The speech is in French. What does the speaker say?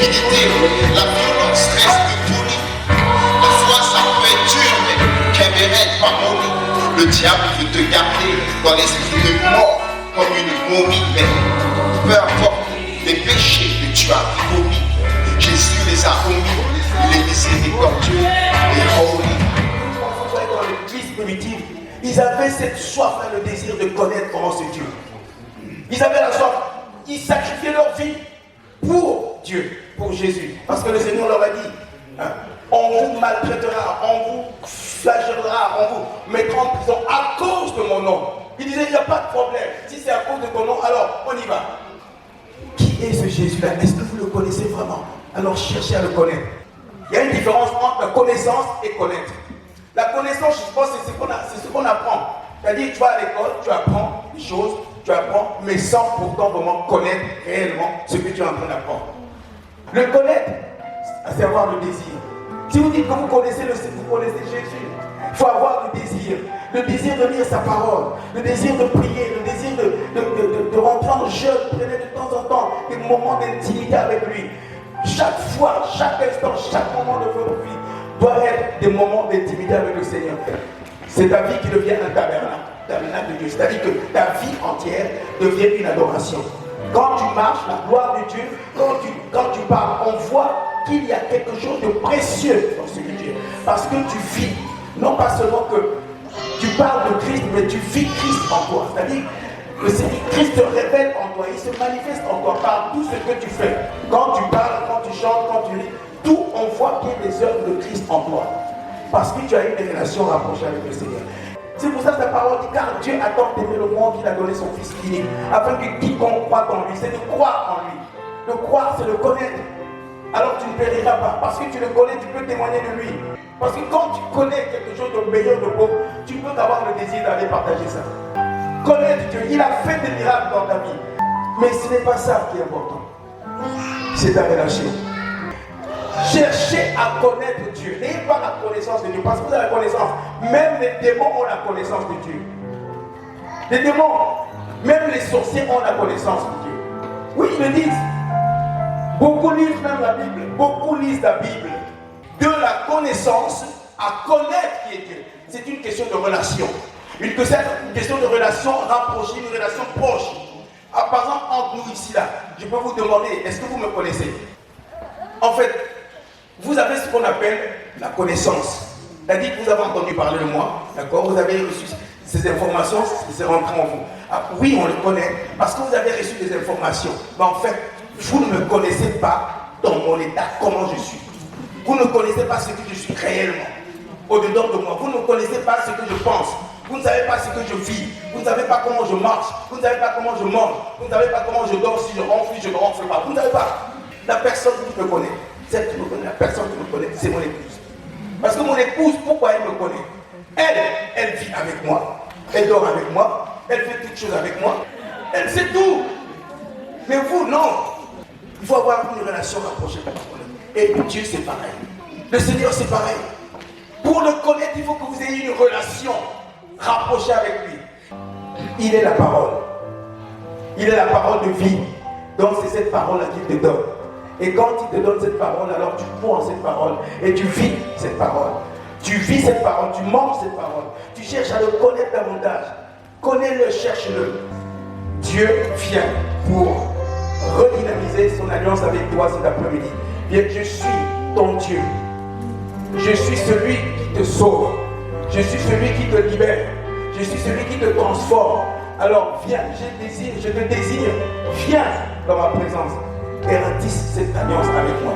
timidité, la violence reste de folie. La foi, ça peut être dur, mais Kéméret, pas molly. Le diable veut te garder dans l'esprit de mort, comme une momie, mais peu importe les péchés que tu as commis, Jésus les a omis, il est miséricordieux et holy. Dans l'église primitive, ils avaient cette soif, le désir de connaître comment c'est Dieu. Ils avaient la soif, ils sacrifiaient leur vie pour Dieu, pour Jésus. Parce que le Seigneur leur a dit, hein, on vous maltraitera, on vous flagellera, on vous mettra en prison à cause de mon nom. Il disait, il n'y a pas de problème. Si c'est à cause de ton nom, alors on y va. Qui est ce Jésus-là? Est-ce que vous le connaissez vraiment? Alors cherchez à le connaître. Il y a une différence entre la connaissance et connaître. La connaissance, je pense, c'est ce qu'on apprend. C'est-à-dire, tu vas à l'école, tu apprends des choses, tu apprends, mais sans pourtant vraiment connaître réellement ce que tu es en train d'apprendre. Le connaître, c'est avoir le désir. Si vous dites que vous connaissez Jésus, il faut avoir le désir de lire sa parole, le désir de prier, le désir de rentrer en jeûne, prenez de temps en temps des moments d'intimité avec lui. Chaque fois, chaque instant, chaque moment de votre vie doit être des moments d'intimité avec le Seigneur. C'est ta vie qui devient un tabernacle de Dieu. C'est-à-dire que ta vie entière devient une adoration. Quand tu marches, la gloire de Dieu, quand tu parles, on voit qu'il y a quelque chose de précieux dans ce que Dieu. Parce que tu vis, non pas seulement que tu parles de Christ, mais tu vis Christ en toi. C'est-à-dire que Christ te révèle en toi, il se manifeste en toi par tout ce que tu fais. Quand tu parles, quand tu chantes, quand tu lis, tout, on voit qu'il y a des œuvres de Christ en toi. Parce que tu as eu des relations rapprochées avec le Seigneur. C'est pour ça que la parole dit, car Dieu a tant aimé le monde qu'il a donné son Fils unique, afin que quiconque croit en lui, c'est de croire en lui. Le croire, c'est le connaître. Alors tu ne périras pas. Parce que tu le connais, tu peux témoigner de lui. Parce que quand tu connais quelque chose de meilleur, de beau, tu peux avoir le désir d'aller partager ça. Connaître Dieu, il a fait des miracles dans ta vie. Mais ce n'est pas ça qui est important. C'est ta relation. Cherchez à connaître Dieu. N'ayez pas la connaissance de Dieu. Parce que vous avez la connaissance. Même les démons ont la connaissance de Dieu. Les démons, même les sorciers ont la connaissance de Dieu. Oui, ils le disent. Beaucoup lisent même la Bible. Beaucoup lisent la Bible. De la connaissance à connaître qui est Dieu. C'est une question de relation. Une question de relation rapprochée, une relation proche. Ah, par exemple, entre nous ici, là, je peux vous demander, est-ce que vous me connaissez? En fait, vous avez ce qu'on appelle la connaissance. C'est-à-dire que vous avez entendu parler de moi, d'accord? Vous avez reçu ces informations, c'est rentré en vous. Ah, oui, on le connaît, parce que vous avez reçu des informations. Mais en fait, vous ne me connaissez pas dans mon état, comment je suis. Vous ne connaissez pas ce que je suis réellement, au-dedans de moi. Vous ne connaissez pas ce que je pense. Vous ne savez pas ce que je vis. Vous ne savez pas comment je marche. Vous ne savez pas comment je mange. Vous ne savez pas comment je dors, si je ronfle, si je ne ronfle pas. Vous ne savez pas. La personne qui me connaît, celle qui me connaît, la personne qui me connaît, c'est mon épouse. Parce que mon épouse, pourquoi elle me connaît? Elle vit avec moi. Elle dort avec moi. Elle fait toutes choses avec moi. Elle sait tout. Mais vous, non. Il faut avoir une relation rapprochée avec moi. Et Dieu, c'est pareil. Le Seigneur, c'est pareil. Pour le connaître, il faut que vous ayez une relation rapprochée avec lui. Il est la parole. Il est la parole de vie. Donc c'est cette parole-là qu'il te donne. Et quand il te donne cette parole, alors tu crois en cette parole. Et tu vis cette parole. Tu vis cette parole, tu manges cette parole. Tu cherches à le connaître davantage. Connais-le, cherche-le. Dieu vient pour redynamiser son alliance avec toi cet après-midi. Bien, je suis ton Dieu. Je suis celui qui te sauve. Je suis celui qui te libère. Je suis celui qui te transforme. Alors viens, je te désire. Viens dans ma présence et ratisse cette alliance avec moi.